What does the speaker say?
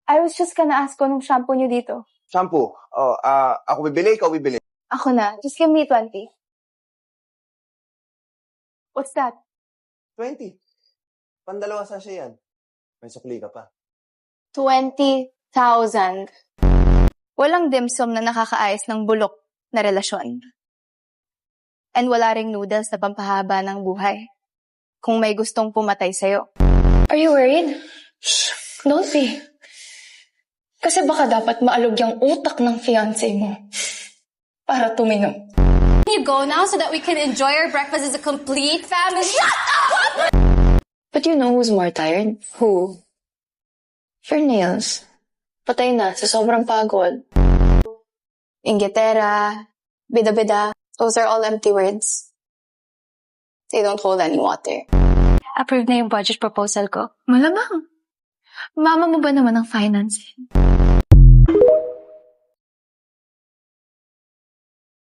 I was just gonna ask ko nung shampoo niyo dito. Shampoo. Ako bibili, ikaw bibili. Ako na. Just give me 20. What's that? 20. Pandalawa sachet yan. May sukli ka pa. 20,000. Walang dimsum na nakakaayos ng bulok na relasyon. And wala ring noodles na pampahaba ng buhay. Kung may gustong pumatay sa'yo. Are you worried? Shh, don't be. Kasi baka dapat maalog yung utak ng fiancé mo para tuminom. Can you go now so that we can enjoy our breakfast as a complete family? Shut up! But you know who's more tired? Who? Your nails. Patay na sa sobrang pagod. Ingetera, bida-bida, those are all empty words. They don't hold any water. Approve na yung budget proposal ko. Malamang. Mama mo ba naman ang finance?